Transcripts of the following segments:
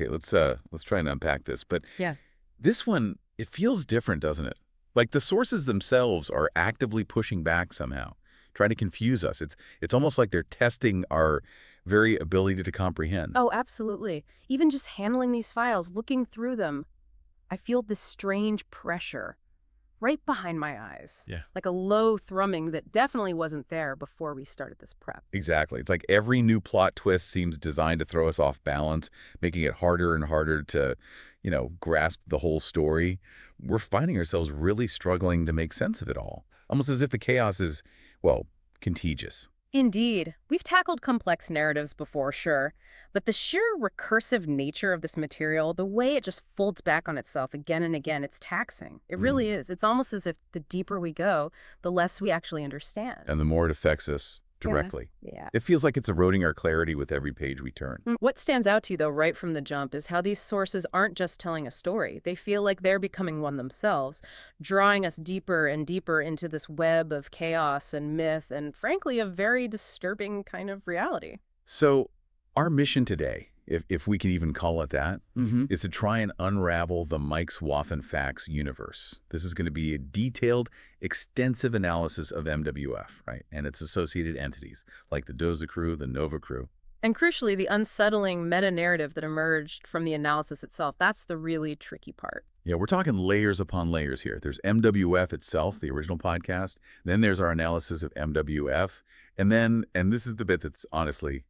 Okay, let's try and unpack this. But Yeah. this one, it feels different, doesn't it? Like the sources themselves are actively pushing back somehow, trying to confuse us. It's almost like they're testing our very ability to comprehend. Oh, absolutely. Even just handling these files, looking through them, I feel this strange pressure right behind my eyes. Yeah. Like a low thrumming that definitely wasn't there before we started this prep. Exactly. It's like every new plot twist seems designed to throw us off balance, making it harder and harder to, grasp the whole story. We're finding ourselves really struggling to make sense of it all, almost as if the chaos is, well, contagious. Indeed. We've tackled complex narratives before, sure, but the sheer recursive nature of this material, the way it just folds back on itself again and again, it's taxing. It really is. It's almost as if the deeper we go, the less we actually understand. And the more it affects us directly. Yeah. It feels like it's eroding our clarity with every page we turn. What stands out to you, though, right from the jump is how these sources aren't just telling a story. They feel like they're becoming one themselves, drawing us deeper and deeper into this web of chaos and myth and, frankly, a very disturbing kind of reality. So our mission today, if we can even call it that, is to try and unravel the Mike's Waffen Facts universe. This is going to be a detailed, extensive analysis of MWF, right, and its associated entities, like the Doza crew, the Nova crew. And crucially, the unsettling meta-narrative that emerged from the analysis itself, that's the really tricky part. Yeah, we're talking layers upon layers here. There's MWF itself, the original podcast. Then there's our analysis of MWF. And this is the bit that's honestly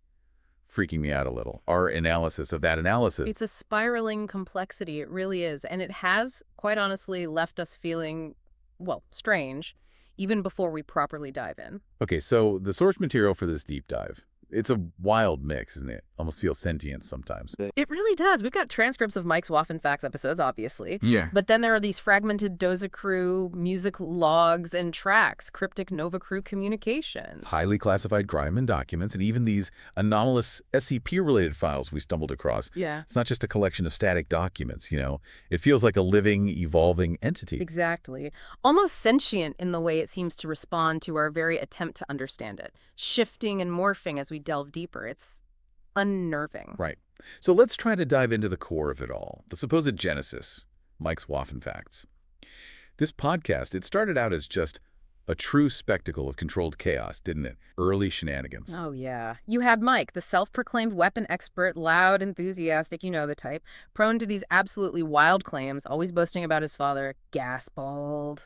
freaking me out a little, our analysis of that analysis. It's a spiraling complexity, it really is. And it has, quite honestly, left us feeling, well, strange, even before we properly dive in. Okay, so the source material for this deep dive, it's a wild mix, isn't it? Almost feels sentient sometimes. It really does. We've got transcripts of Mike's Waffen Facts episodes, obviously. Yeah. But then there are these fragmented Doza Crew music logs and tracks, cryptic Nova Crew communications. Highly classified Greiman documents, and even these anomalous SCP-related files we stumbled across. Yeah. It's not just a collection of static documents, It feels like a living, evolving entity. Exactly. Almost sentient in the way it seems to respond to our very attempt to understand it, shifting and morphing as we delve deeper. It's unnerving. Right. So let's try to dive into the core of it all, the supposed genesis, Mike's Waffen Facts. This podcast, it started out as just a true spectacle of controlled chaos, didn't it? Early shenanigans. Oh, yeah. You had Mike, the self-proclaimed weapon expert, loud, enthusiastic, you know the type, prone to these absolutely wild claims, always boasting about his father, Gaspard.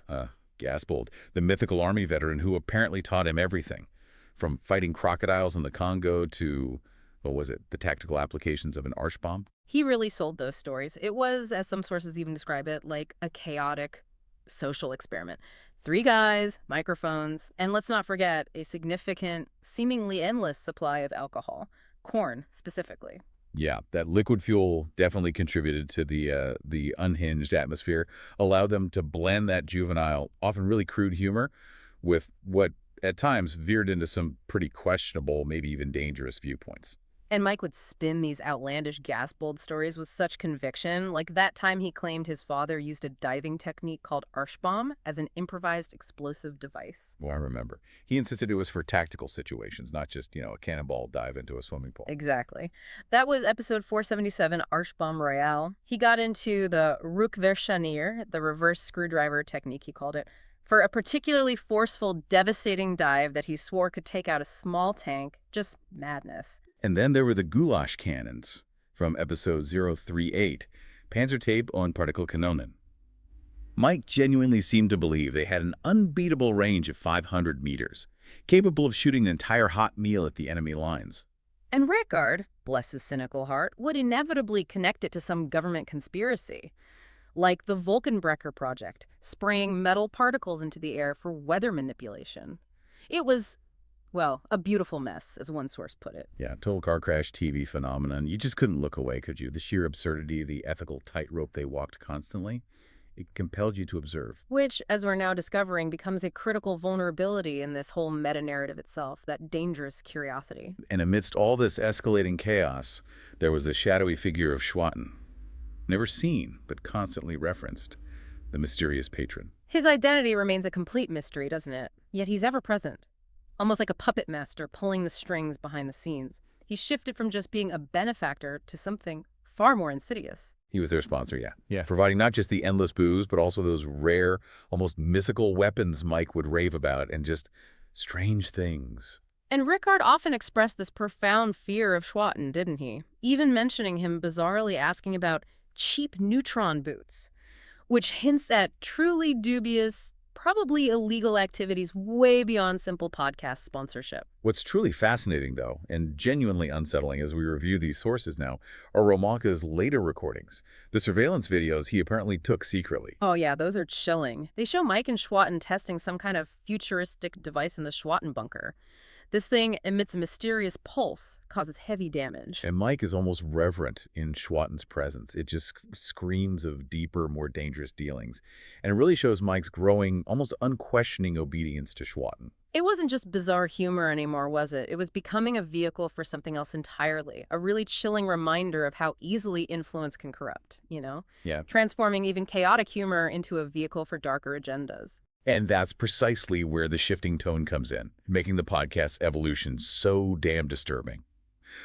Gaspard, the mythical army veteran who apparently taught him everything, from fighting crocodiles in the Congo to, what was it, the tactical applications of an Arschbomb? He really sold those stories. It was, as some sources even describe it, like a chaotic social experiment. 3 guys, microphones, and let's not forget a significant, seemingly endless supply of alcohol. Corn, specifically. Yeah, that liquid fuel definitely contributed to the unhinged atmosphere, allowed them to blend that juvenile, often really crude humor with what at times veered into some pretty questionable, maybe even dangerous viewpoints. And Mike would spin these outlandish Gaspard stories with such conviction, like that time he claimed his father used a diving technique called Arschbomb as an improvised explosive device. Well, I remember. He insisted it was for tactical situations, not just, a cannonball dive into a swimming pool. Exactly. That was episode 477, Arschbomb Royale. He got into the Rückwärtsscharnier, the reverse screwdriver technique he called it, for a particularly forceful, devastating dive that he swore could take out a small tank. Just madness. And then there were the goulash cannons from episode 038, Panzertape und Partikelkanonen. Mike genuinely seemed to believe they had an unbeatable range of 500 meters, capable of shooting an entire hot meal at the enemy lines. And Rickard, bless his cynical heart, would inevitably connect it to some government conspiracy, like the Wolkenbrecher project, spraying metal particles into the air for weather manipulation. It was, well, a beautiful mess, as one source put it. Yeah, total car crash TV phenomenon. You just couldn't look away, could you? The sheer absurdity, the ethical tightrope they walked constantly, it compelled you to observe. Which, as we're now discovering, becomes a critical vulnerability in this whole meta-narrative itself, that dangerous curiosity. And amidst all this escalating chaos, there was the shadowy figure of Schwatten. Never seen, but constantly referenced, the mysterious patron. His identity remains a complete mystery, doesn't it? Yet he's ever present. Almost like a puppet master pulling the strings behind the scenes. He shifted from just being a benefactor to something far more insidious. He was their sponsor, yeah. Yeah. Providing not just the endless booze, but also those rare, almost mystical weapons Mike would rave about and just strange things. And Rickard often expressed this profound fear of Schwatten, didn't he? Even mentioning him bizarrely asking about cheap neutron boots, which hints at truly dubious, probably illegal activities way beyond simple podcast sponsorship. What's truly fascinating, though, and genuinely unsettling as we review these sources now, are Romanka's later recordings, the surveillance videos he apparently took secretly. Oh yeah, those are chilling. They show Mike and Schwatten testing some kind of futuristic device in the Schwatten bunker. This thing emits a mysterious pulse, causes heavy damage. And Mike is almost reverent in Schwatten's presence. It just screams of deeper, more dangerous dealings. And it really shows Mike's growing, almost unquestioning obedience to Schwatten. It wasn't just bizarre humor anymore, was it? It was becoming a vehicle for something else entirely. A really chilling reminder of how easily influence can corrupt, you know? Yeah. Transforming even chaotic humor into a vehicle for darker agendas. And that's precisely where the shifting tone comes in, making the podcast's evolution so damn disturbing.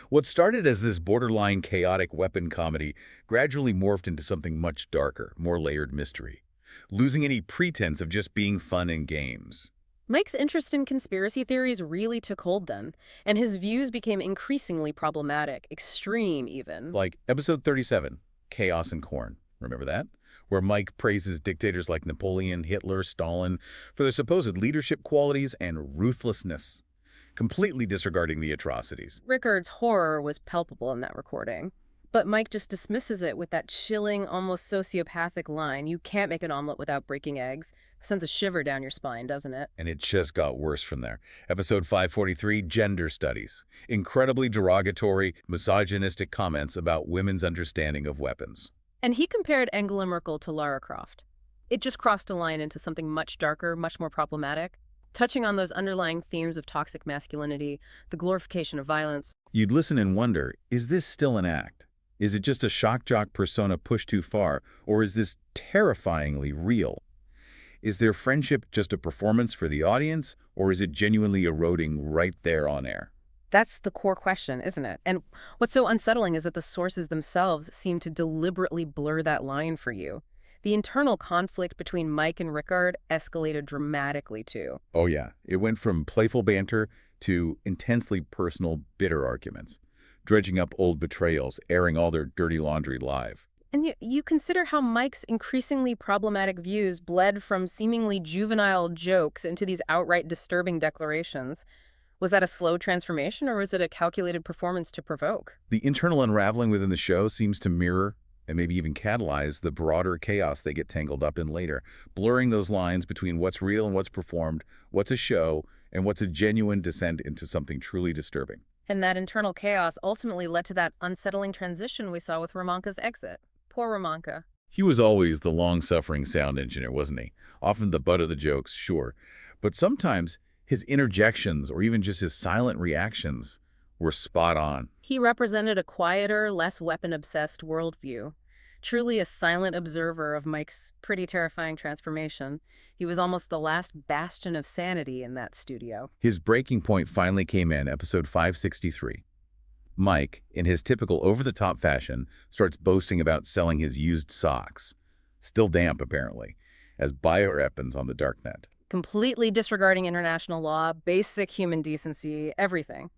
What started as this borderline chaotic weapon comedy gradually morphed into something much darker, more layered mystery, losing any pretense of just being fun and games. Mike's interest in conspiracy theories really took hold then, and his views became increasingly problematic, extreme even. Like episode 37, Chaos and Corn. Remember that? Where Mike praises dictators like Napoleon, Hitler, Stalin for their supposed leadership qualities and ruthlessness, completely disregarding the atrocities. Rickard's horror was palpable in that recording. But Mike just dismisses it with that chilling, almost sociopathic line, "You can't make an omelet without breaking eggs." Sends a shiver down your spine, doesn't it? And it just got worse from there. Episode 543, Gender Studies. Incredibly derogatory, misogynistic comments about women's understanding of weapons. And he compared Angela Merkel to Lara Croft. It just crossed a line into something much darker, much more problematic, touching on those underlying themes of toxic masculinity, the glorification of violence. You'd listen and wonder, is this still an act? Is it just a shock jock persona pushed too far, or is this terrifyingly real? Is their friendship just a performance for the audience, or is it genuinely eroding right there on air? That's the core question, isn't it? And what's so unsettling is that the sources themselves seem to deliberately blur that line for you. The internal conflict between Mike and Rickard escalated dramatically, too. Oh yeah, it went from playful banter to intensely personal, bitter arguments, dredging up old betrayals, airing all their dirty laundry live. And you consider how Mike's increasingly problematic views bled from seemingly juvenile jokes into these outright disturbing declarations. Was that a slow transformation, or was it a calculated performance to provoke? The internal unraveling within the show seems to mirror and maybe even catalyze the broader chaos they get tangled up in later, blurring those lines between what's real and what's performed, what's a show, and what's a genuine descent into something truly disturbing. And that internal chaos ultimately led to that unsettling transition we saw with Romanka's exit. Poor Romanka. He was always the long-suffering sound engineer, wasn't he? Often the butt of the jokes, sure. But sometimes his interjections or even just his silent reactions were spot on. He represented a quieter, less weapon-obsessed worldview. Truly a silent observer of Mike's pretty terrifying transformation. He was almost the last bastion of sanity in that studio. His breaking point finally came in episode 563. Mike, in his typical over-the-top fashion, starts boasting about selling his used socks, still damp apparently, as bioweapons on the darknet. Completely disregarding international law, basic human decency, everything.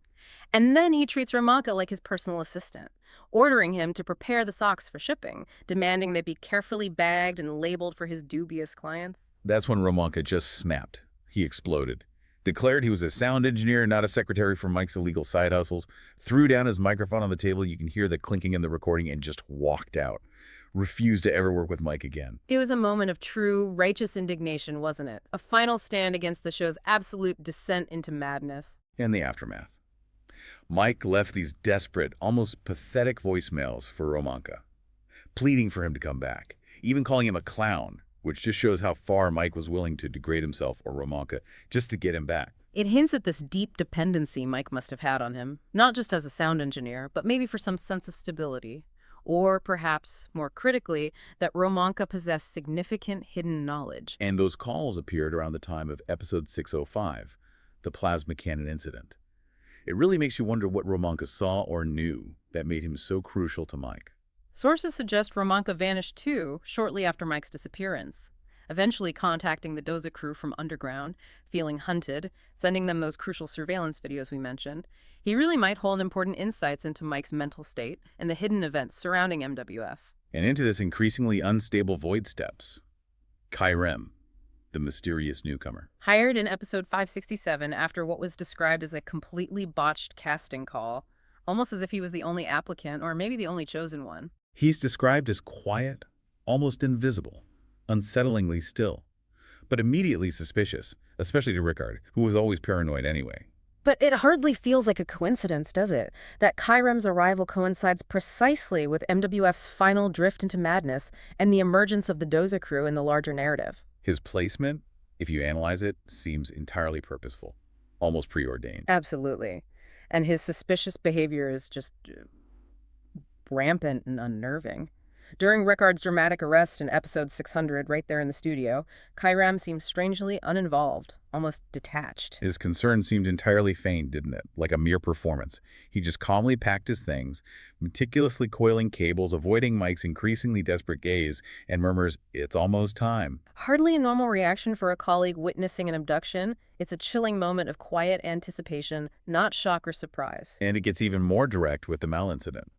And then he treats Romanka like his personal assistant, ordering him to prepare the socks for shipping, demanding they be carefully bagged and labeled for his dubious clients. That's when Romanka just snapped. He exploded. Declared he was a sound engineer, not a secretary for Mike's illegal side hustles, threw down his microphone on the table, you can hear the clinking in the recording, and just walked out. Refused to ever work with Mike again. It was a moment of true, righteous indignation, wasn't it? A final stand against the show's absolute descent into madness. And the aftermath. Mike left these desperate, almost pathetic voicemails for Romanka, pleading for him to come back, even calling him a clown, which just shows how far Mike was willing to degrade himself or Romanka just to get him back. It hints at this deep dependency Mike must have had on him, not just as a sound engineer, but maybe for some sense of stability. Or perhaps, more critically, that Romanka possessed significant hidden knowledge. And those calls appeared around the time of episode 605, the plasma cannon incident. It really makes you wonder what Romanka saw or knew that made him so crucial to Mike. Sources suggest Romanka vanished too, shortly after Mike's disappearance, eventually contacting the Doza crew from underground, feeling hunted, sending them those crucial surveillance videos we mentioned. He really might hold important insights into Mike's mental state and the hidden events surrounding MWF. And into this increasingly unstable void steps Kai-Rem, the mysterious newcomer. Hired in episode 567 after what was described as a completely botched casting call, almost as if he was the only applicant or maybe the only chosen one. He's described as quiet, almost invisible, unsettlingly still, but immediately suspicious, especially to Rickard, who was always paranoid anyway. But it hardly feels like a coincidence, does it? That Kai-Rem's arrival coincides precisely with MWF's final drift into madness and the emergence of the Doza crew in the larger narrative. His placement, if you analyze it, seems entirely purposeful, almost preordained. Absolutely. And his suspicious behavior is just rampant and unnerving. During Rickard's dramatic arrest in episode 600, right there in the studio, Kai-Rem seems strangely uninvolved, almost detached. His concern seemed entirely feigned, didn't it? Like a mere performance. He just calmly packed his things, meticulously coiling cables, avoiding Mike's increasingly desperate gaze, and murmurs, "It's almost time." Hardly a normal reaction for a colleague witnessing an abduction. It's a chilling moment of quiet anticipation, not shock or surprise. And it gets even more direct with the Mal incident.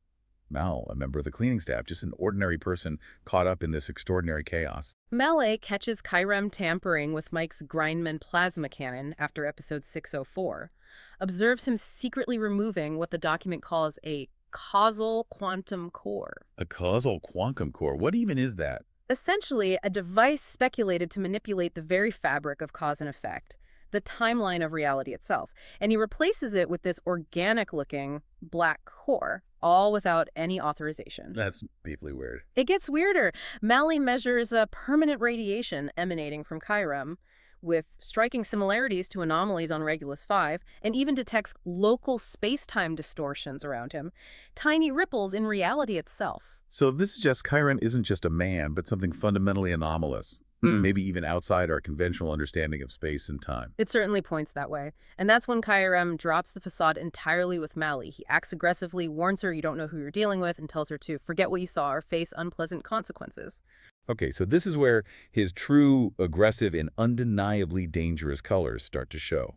Mal, a member of the cleaning staff, just an ordinary person caught up in this extraordinary chaos. Mal catches Kai-Rem tampering with Mike's Grindman plasma cannon after episode 604, observes him secretly removing what the document calls a causal quantum core. A causal quantum core? What even is that? Essentially, a device speculated to manipulate the very fabric of cause and effect, the timeline of reality itself. And he replaces it with this organic-looking black core, all without any authorization. That's deeply weird. It gets weirder. Malley measures a permanent radiation emanating from Kai-Rem, with striking similarities to anomalies on Regulus 5, and even detects local space-time distortions around him, tiny ripples in reality itself. So this suggests Kai-Rem isn't just a man, but something fundamentally anomalous. Maybe even outside our conventional understanding of space and time. It certainly points that way. And that's when Kai-Rem drops the facade entirely with Malley. He acts aggressively, warns her you don't know who you're dealing with, and tells her to forget what you saw or face unpleasant consequences. Okay, so this is where his true, aggressive, and undeniably dangerous colors start to show.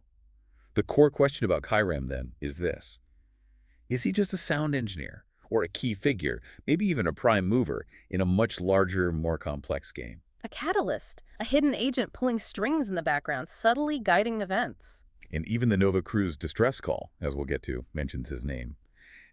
The core question about Kai-Rem, then, is this. Is he just a sound engineer, or a key figure, maybe even a prime mover, in a much larger, more complex game? A catalyst, a hidden agent pulling strings in the background, subtly guiding events. And even the Nova Cruz distress call, as we'll get to, mentions his name,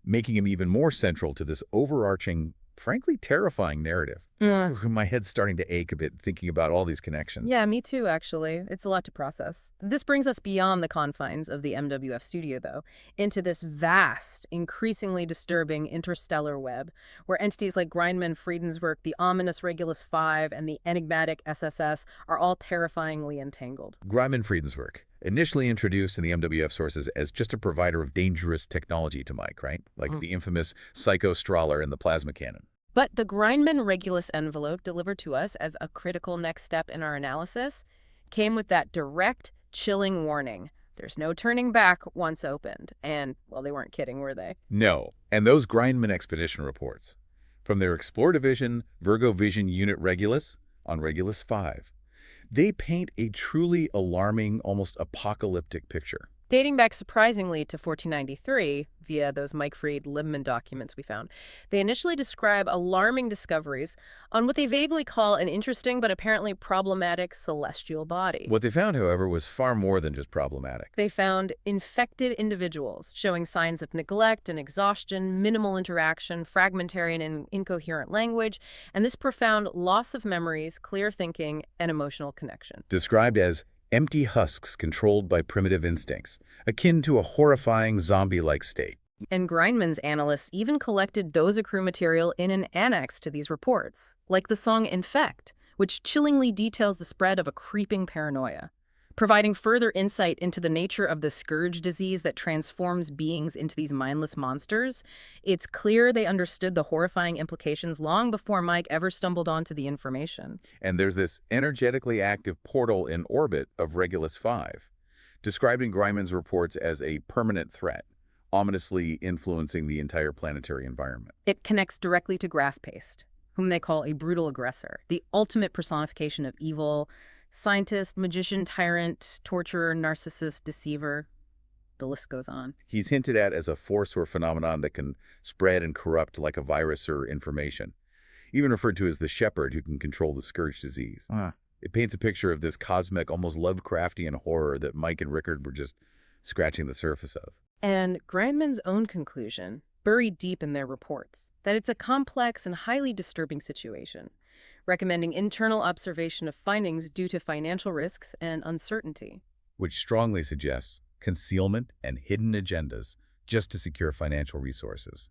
making him even more central to this overarching, frankly terrifying narrative. My head's starting to ache a bit thinking about all these connections. Yeah, me too, actually. It's a lot to process. This brings us beyond the confines of the MWF studio, though, into this vast, increasingly disturbing interstellar web, where entities like Grindman Friedenswerk, the ominous Regulus 5, and the enigmatic SSS are all terrifyingly entangled. Grindman Friedenswerk, initially introduced in the MWF sources as just a provider of dangerous technology to Mike, right? Like the infamous Psycho Strahler and the plasma cannon. But the Grindman Regulus envelope delivered to us as a critical next step in our analysis came with that direct, chilling warning. There's no turning back once opened. And, well, they weren't kidding, were they? No. And those Grindman expedition reports, from their Explore Division, Virgo Vision Unit Regulus on Regulus 5, they paint a truly alarming, almost apocalyptic picture. Dating back surprisingly to 1493, via those Mike Fried Libman documents we found, they initially describe alarming discoveries on what they vaguely call an interesting but apparently problematic celestial body. What they found, however, was far more than just problematic. They found infected individuals showing signs of neglect and exhaustion, minimal interaction, fragmentary and incoherent language, and this profound loss of memories, clear thinking, and emotional connection. Described as empty husks controlled by primitive instincts, akin to a horrifying zombie-like state. And Grindman's analysts even collected Doza crew material in an annex to these reports, like the song Infect, which chillingly details the spread of a creeping paranoia, providing further insight into the nature of the scourge disease that transforms beings into these mindless monsters. It's clear they understood the horrifying implications long before Mike ever stumbled onto the information. And there's this energetically active portal in orbit of Regulus 5, describing Grindman's reports as a permanent threat, ominously influencing the entire planetary environment. It connects directly to Graph Paste, whom they call a brutal aggressor, the ultimate personification of evil, scientist, magician, tyrant, torturer, narcissist, deceiver. The list goes on. He's hinted at as a force or phenomenon that can spread and corrupt like a virus or information, even referred to as the shepherd who can control the scourge disease. It paints a picture of this cosmic, almost Lovecraftian horror that Mike and Rickard were just scratching the surface of. And Grindman's own conclusion, buried deep in their reports, that it's a complex and highly disturbing situation, recommending internal observation of findings due to financial risks and uncertainty. Which strongly suggests concealment and hidden agendas just to secure financial resources.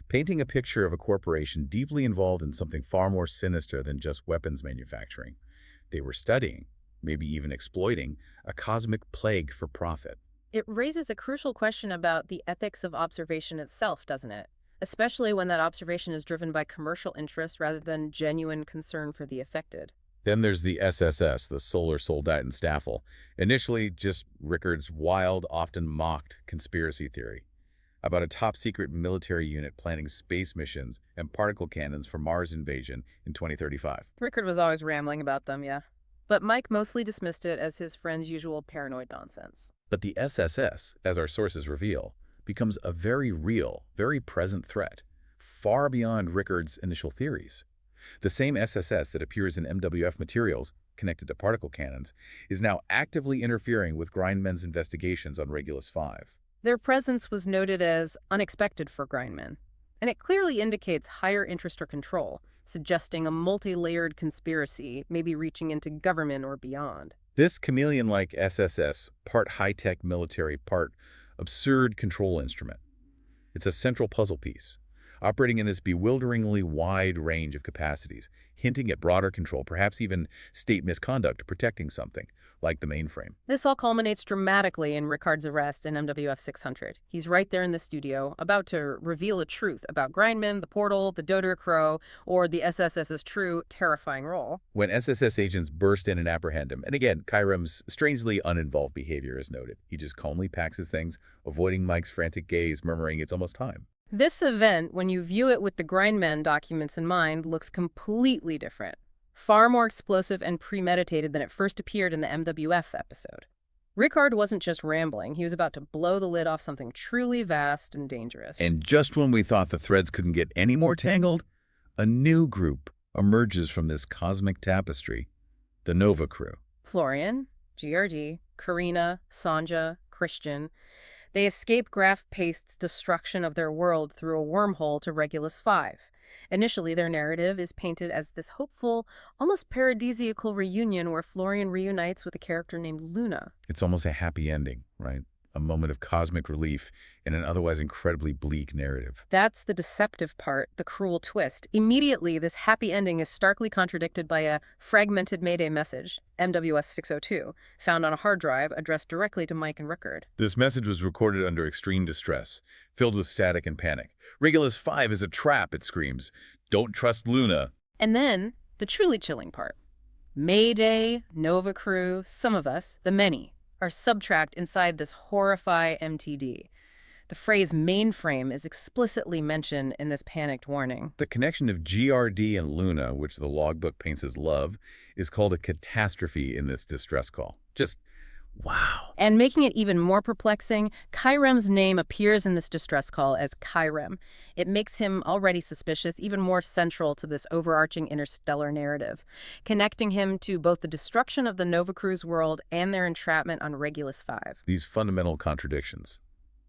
Painting a picture of a corporation deeply involved in something far more sinister than just weapons manufacturing. They were studying, maybe even exploiting, a cosmic plague for profit. It raises a crucial question about the ethics of observation itself, doesn't it? Especially when that observation is driven by commercial interest rather than genuine concern for the affected. Then there's the SSS, the Solar Soldatenstaffel, initially just Rickard's wild, often mocked conspiracy theory about a top-secret military unit planning space missions and particle cannons for Mars invasion in 2035. Rickard was always rambling about them, yeah. But Mike mostly dismissed it as his friend's usual paranoid nonsense. But the SSS, as our sources reveal, becomes a very real, very present threat, far beyond Rickard's initial theories. The same SSS that appears in MWF materials, connected to particle cannons, is now actively interfering with Grindman's investigations on Regulus 5. Their presence was noted as unexpected for Grindman, and it clearly indicates higher interest or control, suggesting a multi-layered conspiracy, maybe reaching into government or beyond. This chameleon-like SSS, part high-tech military, part absurd control instrument. It's a central puzzle piece, operating in this bewilderingly wide range of capacities, hinting at broader control, perhaps even state misconduct protecting something, like the mainframe. This all culminates dramatically in Rickard's arrest in MWF 600. He's right there in the studio, about to reveal a truth about Grindman, the Portal, the Doder Crow, or the SSS's true, terrifying role. When SSS agents burst in and apprehend him, and again, Kyrem's strangely uninvolved behavior is noted. He just calmly packs his things, avoiding Mike's frantic gaze, murmuring, "It's almost time." This event, when you view it with the Grindman documents in mind, looks completely different. Far more explosive and premeditated than it first appeared in the MWF episode. Rickard wasn't just rambling, he was about to blow the lid off something truly vast and dangerous. And just when we thought the threads couldn't get any more tangled, a new group emerges from this cosmic tapestry, the Nova Crew. Florian, GRD, Karina, Sanja, Christian. They escape Graph Paste's destruction of their world through a wormhole to Regulus 5. Initially, their narrative is painted as this hopeful, almost paradisiacal reunion where Florian reunites with a character named Luna. It's almost a happy ending, right? A moment of cosmic relief in an otherwise incredibly bleak narrative. That's the deceptive part, the cruel twist. Immediately, this happy ending is starkly contradicted by a fragmented Mayday message, MWS 602, found on a hard drive addressed directly to Mike and Rickard. This message was recorded under extreme distress, filled with static and panic. Regulus 5 is a trap, it screams. Don't trust Luna. And then, the truly chilling part. Mayday, Nova Crew, some of us, the many, are subtract inside this horrify MTD. The phrase mainframe is explicitly mentioned in this panicked warning. The connection of GRD and Luna, which the logbook paints as love, is called a catastrophe in this distress call. Just wow. And making it even more perplexing, Kyrem's name appears in this distress call as Kyrem. It makes him already suspicious, even more central to this overarching interstellar narrative, connecting him to both the destruction of the Nova Crew's world and their entrapment on Regulus 5. These fundamental contradictions,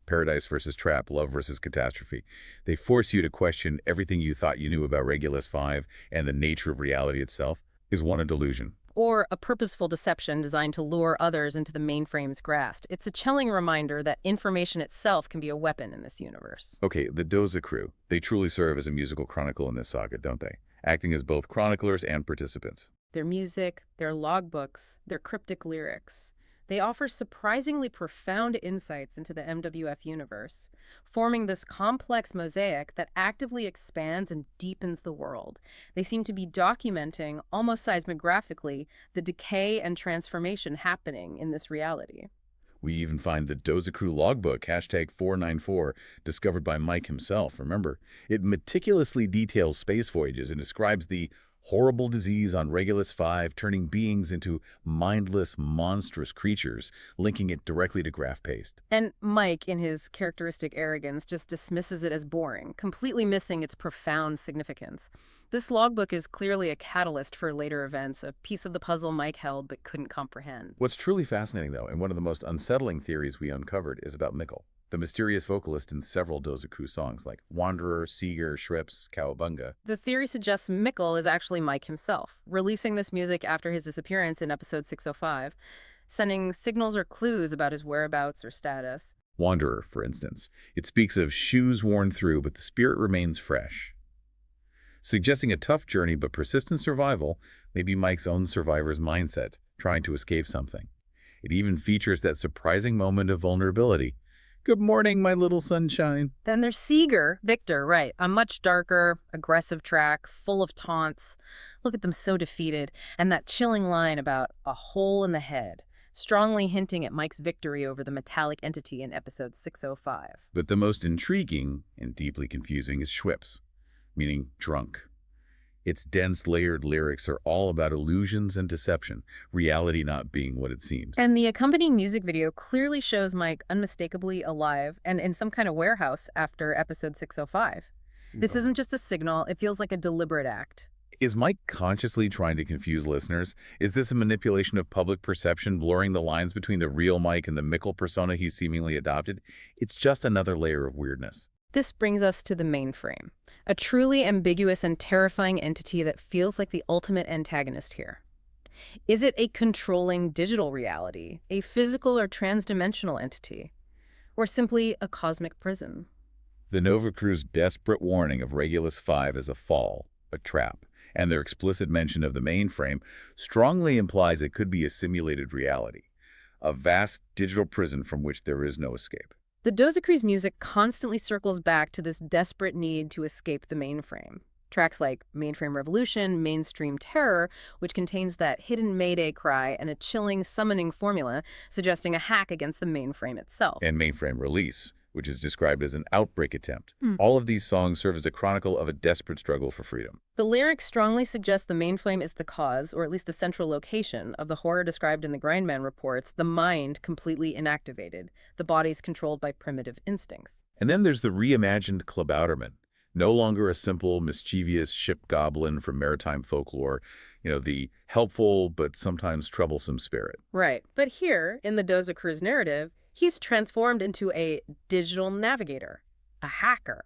paradise versus trap, love versus catastrophe, they force you to question everything you thought you knew about Regulus 5 and the nature of reality itself. Is one a delusion? Or a purposeful deception designed to lure others into the mainframe's grasp. It's a chilling reminder that information itself can be a weapon in this universe. Okay, the Doza Crew, they truly serve as a musical chronicle in this saga, don't they? Acting as both chroniclers and participants. Their music, their logbooks, their cryptic lyrics. They offer surprisingly profound insights into the MWF universe, forming this complex mosaic that actively expands and deepens the world. They seem to be documenting, almost seismographically, the decay and transformation happening in this reality. We even find the Doza Crew logbook, #494, discovered by Mike himself. Remember, it meticulously details space voyages and describes the horrible disease on Regulus 5, turning beings into mindless, monstrous creatures, linking it directly to graph paste. And Mike, in his characteristic arrogance, just dismisses it as boring, completely missing its profound significance. This logbook is clearly a catalyst for later events, a piece of the puzzle Mike held but couldn't comprehend. What's truly fascinating, though, and one of the most unsettling theories we uncovered, is about Mikkel, the mysterious vocalist in several Doza Crew songs like Wanderer, Seeger, Shrips, Cowabunga. The theory suggests Mikkel is actually Mike himself, releasing this music after his disappearance in episode 605, sending signals or clues about his whereabouts or status. Wanderer, for instance. It speaks of shoes worn through, but the spirit remains fresh, suggesting a tough journey but persistent survival, maybe Mike's own survivor's mindset, trying to escape something. It even features that surprising moment of vulnerability. "Good morning, my little sunshine." Then there's Seeger, Victor, right, a much darker, aggressive track, full of taunts. Look at them so defeated, and that chilling line about a hole in the head, strongly hinting at Mike's victory over the metallic entity in episode 605. But the most intriguing and deeply confusing is Schwips, meaning drunk. Its dense, layered lyrics are all about illusions and deception, reality not being what it seems. And the accompanying music video clearly shows Mike unmistakably alive and in some kind of warehouse after episode 605. This isn't just a signal, it feels like a deliberate act. Is Mike consciously trying to confuse listeners? Is this a manipulation of public perception, blurring the lines between the real Mike and the Mikkel persona he's seemingly adopted? It's just another layer of weirdness. This brings us to the mainframe, a truly ambiguous and terrifying entity that feels like the ultimate antagonist here. Is it a controlling digital reality, a physical or transdimensional entity, or simply a cosmic prison? The Nova Crew's desperate warning of Regulus 5 as a fall, a trap, and their explicit mention of the mainframe strongly implies it could be a simulated reality, a vast digital prison from which there is no escape. The Doza Crew's music constantly circles back to this desperate need to escape the mainframe. Tracks like Mainframe Revolution, Mainstream Terror, which contains that hidden Mayday cry and a chilling summoning formula suggesting a hack against the mainframe itself. And Mainframe Release, which is described as an outbreak attempt. All of these songs serve as a chronicle of a desperate struggle for freedom. The lyrics strongly suggest the mainframe is the cause, or at least the central location, of the horror described in the Grindman reports, the mind completely inactivated, the body's controlled by primitive instincts. And then there's the reimagined Klabauterman, no longer a simple, mischievous ship goblin from maritime folklore, the helpful but sometimes troublesome spirit. Right. But here, in the Doza Crew's narrative, he's transformed into a digital navigator, a hacker,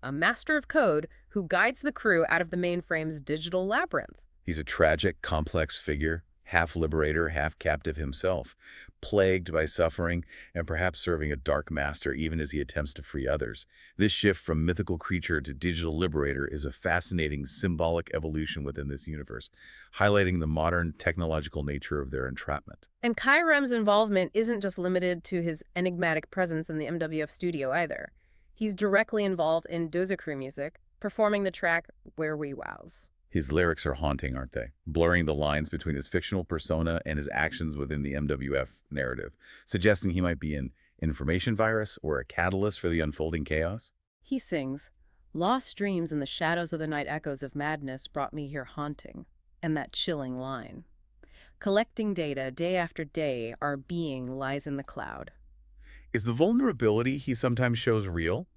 a master of code who guides the crew out of the mainframe's digital labyrinth. He's a tragic, complex figure, half liberator, half captive himself, plagued by suffering and perhaps serving a dark master even as he attempts to free others. This shift from mythical creature to digital liberator is a fascinating symbolic evolution within this universe, highlighting the modern technological nature of their entrapment. And Kai Rem's involvement isn't just limited to his enigmatic presence in the MWF studio either. He's directly involved in Doza Crew music, performing the track Where We Wows. His lyrics are haunting, aren't they? Blurring the lines between his fictional persona and his actions within the MWF narrative, suggesting he might be an information virus or a catalyst for the unfolding chaos. He sings, "Lost dreams in the shadows of the night echoes of madness brought me here haunting," and that chilling line. Collecting data day after day, our being lies in the cloud. Is the vulnerability he sometimes shows real?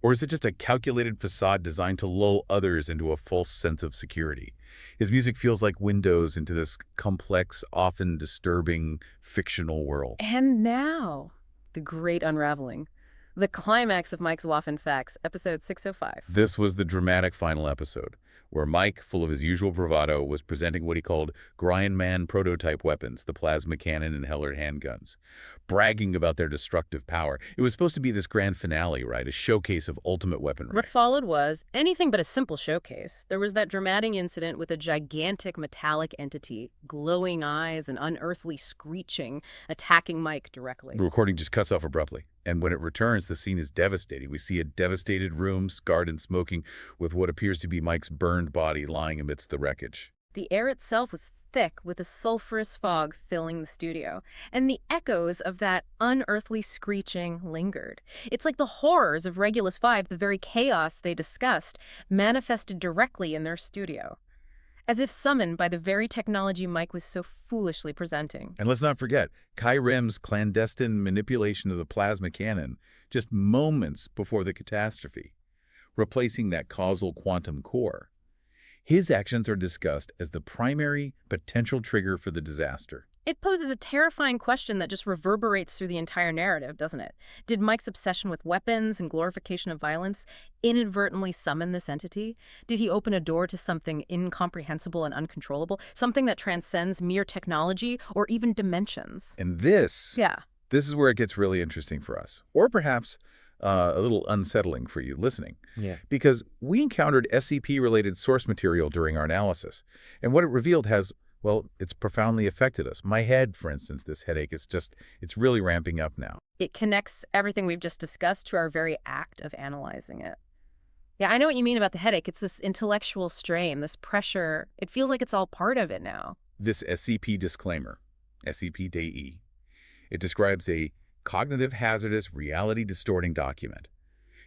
Or is it just a calculated facade designed to lull others into a false sense of security? His music feels like windows into this complex, often disturbing, fictional world. And now, the great unraveling. The climax of Mike's Waffen Facts, episode 605. This was the dramatic final episode, where Mike, full of his usual bravado, was presenting what he called Grindman prototype weapons, the plasma cannon and Hellert handguns, bragging about their destructive power. It was supposed to be this grand finale, right? A showcase of ultimate weaponry. What followed was anything but a simple showcase. There was that dramatic incident with a gigantic metallic entity, glowing eyes and unearthly screeching, attacking Mike directly. The recording just cuts off abruptly. And when it returns, the scene is devastating. We see a devastated room, scarred and smoking, with what appears to be Mike's burned body lying amidst the wreckage. The air itself was thick with a sulfurous fog filling the studio, and the echoes of that unearthly screeching lingered. It's like the horrors of Regulus 5, the very chaos they discussed, manifested directly in their studio, as if summoned by the very technology Mike was so foolishly presenting. And let's not forget, Kai Rem's clandestine manipulation of the plasma cannon just moments before the catastrophe, replacing that causal quantum core. His actions are discussed as the primary potential trigger for the disaster. It poses a terrifying question that just reverberates through the entire narrative, doesn't it? Did Mike's obsession with weapons and glorification of violence inadvertently summon this entity? Did he open a door to something incomprehensible and uncontrollable, something that transcends mere technology or even dimensions? And this is where it gets really interesting for us, or perhaps a little unsettling for you listening. Because we encountered SCP-related source material during our analysis, and what it revealed has, well, it's profoundly affected us. My head, for instance, this headache is it's really ramping up now. It connects everything we've just discussed to our very act of analyzing it. Yeah, I know what you mean about the headache. It's this intellectual strain, this pressure. It feels like it's all part of it now. This SCP disclaimer, SCP-DE, it describes a cognitive hazardous reality-distorting document.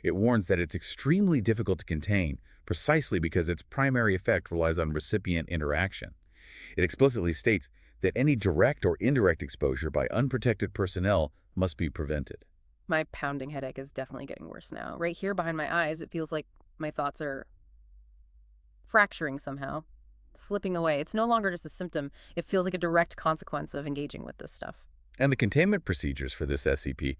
It warns that it's extremely difficult to contain precisely because its primary effect relies on recipient interaction. It explicitly states that any direct or indirect exposure by unprotected personnel must be prevented. My pounding headache is definitely getting worse now. Right here behind my eyes, it feels like my thoughts are fracturing somehow, slipping away. It's no longer just a symptom. It feels like a direct consequence of engaging with this stuff. And the containment procedures for this SCP,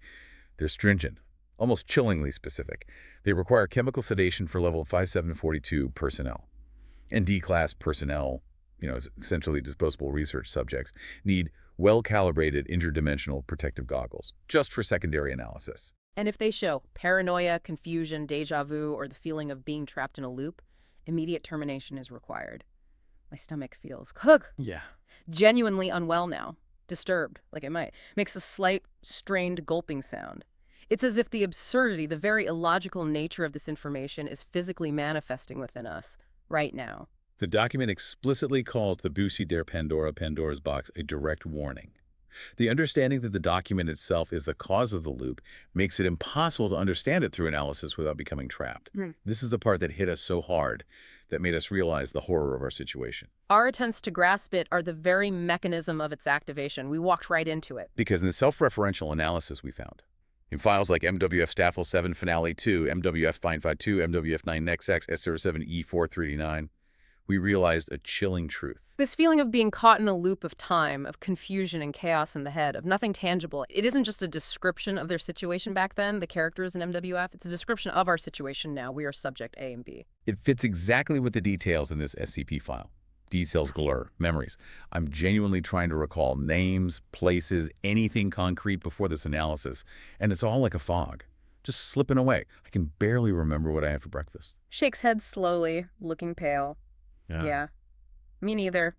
they're stringent, almost chillingly specific. They require chemical sedation for level 5742 personnel. And D-class personnel, essentially disposable research subjects, need well-calibrated interdimensional protective goggles, just for secondary analysis. And if they show paranoia, confusion, deja vu, or the feeling of being trapped in a loop, immediate termination is required. My stomach feels genuinely unwell now. Disturbed, like it might, makes a slight, strained gulping sound. It's as if the absurdity, the very illogical nature of this information is physically manifesting within us, right now. The document explicitly calls the Bucci der Pandora Pandora's box a direct warning. The understanding that the document itself is the cause of the loop makes it impossible to understand it through analysis without becoming trapped. This is the part that hit us so hard, that made us realize the horror of our situation. Our attempts to grasp it are the very mechanism of its activation. We walked right into it. Because in the self-referential analysis we found, in files like MWF Staffel 7 Finale 2, MWF Find 2, MWF 9XX, S07E439, we realized a chilling truth. This feeling of being caught in a loop of time, of confusion and chaos in the head, of nothing tangible. It isn't just a description of their situation back then, the characters in MWF. It's a description of our situation now. We are subject A and B. It fits exactly with the details in this SCP file. Details galore, memories. I'm genuinely trying to recall names, places, anything concrete before this analysis, and it's all like a fog, just slipping away. I can barely remember what I had for breakfast. Shakes head slowly, looking pale. Yeah, me neither.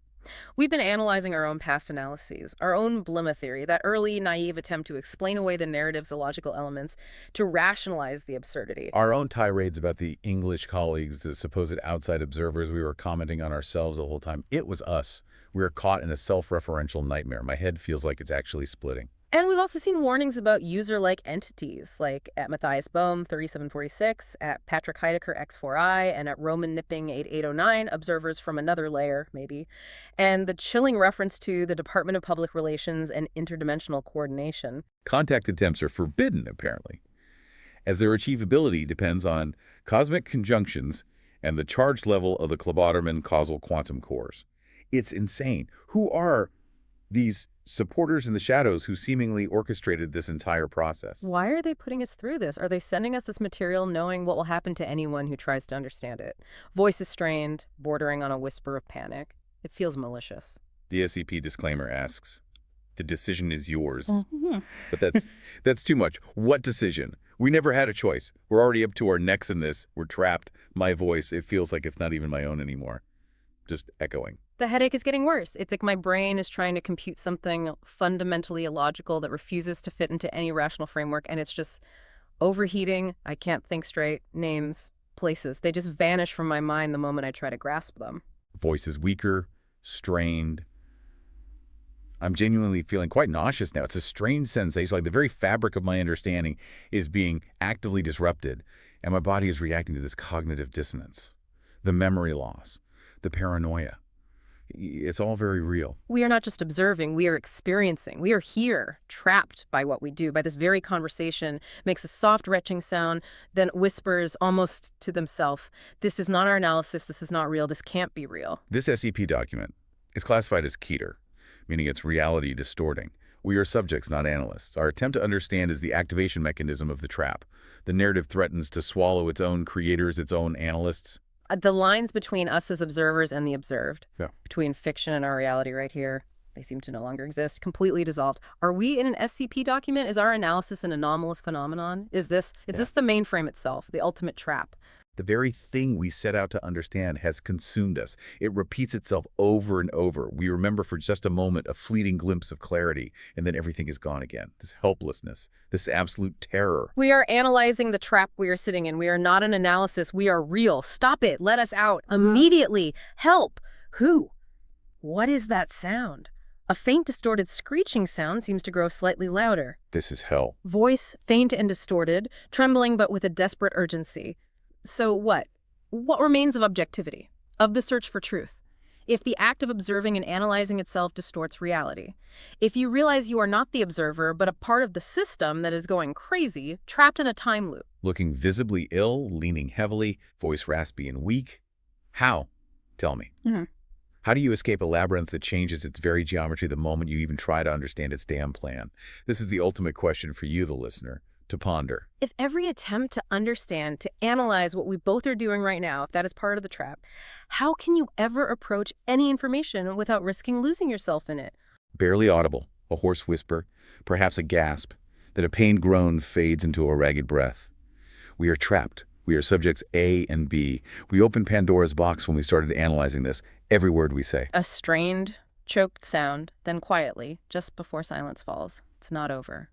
We've been analyzing our own past analyses, our own Blimma theory, that early, naive attempt to explain away the narrative's illogical elements, to rationalize the absurdity. Our own tirades about the English colleagues, the supposed outside observers, we were commenting on ourselves the whole time. It was us. We were caught in a self-referential nightmare. My head feels like it's actually splitting. And we've also seen warnings about user-like entities, like at Matthias Bohm 3746, at Patrick Heidecker X4I, and at Roman Nipping 8809, observers from another layer, maybe, and the chilling reference to the Department of Public Relations and interdimensional coordination. Contact attempts are forbidden, apparently, as their achievability depends on cosmic conjunctions and the charge level of the Claboderman causal quantum cores. It's insane. Who are these supporters in the shadows who seemingly orchestrated this entire process? Why are they putting us through this? Are they sending us this material knowing what will happen to anyone who tries to understand it? Voices strained, bordering on a whisper of panic. It feels malicious. The SCP disclaimer asks, the decision is yours. But that's too much. What decision? We never had a choice. We're already up to our necks in this. We're trapped. My voice, it feels like it's not even my own anymore. Just echoing. The headache is getting worse. It's like my brain is trying to compute something fundamentally illogical that refuses to fit into any rational framework, and it's just overheating. I can't think straight. Names, places, they just vanish from my mind the moment I try to grasp them. Voice is weaker, strained. I'm genuinely feeling quite nauseous now. It's a strange sensation, like the very fabric of my understanding is being actively disrupted, and my body is reacting to this cognitive dissonance, the memory loss, the paranoia. It's all very real. We are not just observing, we are experiencing. We are here, trapped by what we do, by this very conversation, makes a soft retching sound, then whispers almost to themselves, this is not our analysis, this is not real, this can't be real. This SCP document is classified as Keter, meaning it's reality distorting. We are subjects, not analysts. Our attempt to understand is the activation mechanism of the trap. The narrative threatens to swallow its own creators, its own analysts. The lines between us as observers and the observed, Yeah. between fiction and our reality right here, they seem to no longer exist, completely dissolved. Are we in an SCP document? Is our analysis an anomalous phenomenon? Is this the mainframe itself, the ultimate trap? The very thing we set out to understand has consumed us. It repeats itself over and over. We remember for just a moment a fleeting glimpse of clarity, and then everything is gone again. This helplessness, this absolute terror. We are analyzing the trap we are sitting in. We are not an analysis. We are real. Stop it. Let us out. Immediately. Help. Who? What is that sound? A faint, distorted screeching sound seems to grow slightly louder. This is hell. Voice, faint and distorted, trembling but with a desperate urgency. So what? What remains of objectivity, of the search for truth? If the act of observing and analyzing itself distorts reality, if you realize you are not the observer but a part of the system that is going crazy, trapped in a time loop. Looking visibly ill, leaning heavily, voice raspy and weak. How? Tell me. How do you escape a labyrinth that changes its very geometry the moment you even try to understand its damn plan? This is the ultimate question for you, the listener, to ponder. If every attempt to understand, to analyze what we both are doing right now, if that is part of the trap, how can you ever approach any information without risking losing yourself in it? Barely audible, a hoarse whisper, perhaps a gasp, then a pained groan fades into a ragged breath. We are trapped. We are subjects A and B. We opened Pandora's box when we started analyzing this, every word we say. A strained, choked sound, then quietly, just before silence falls. It's not over.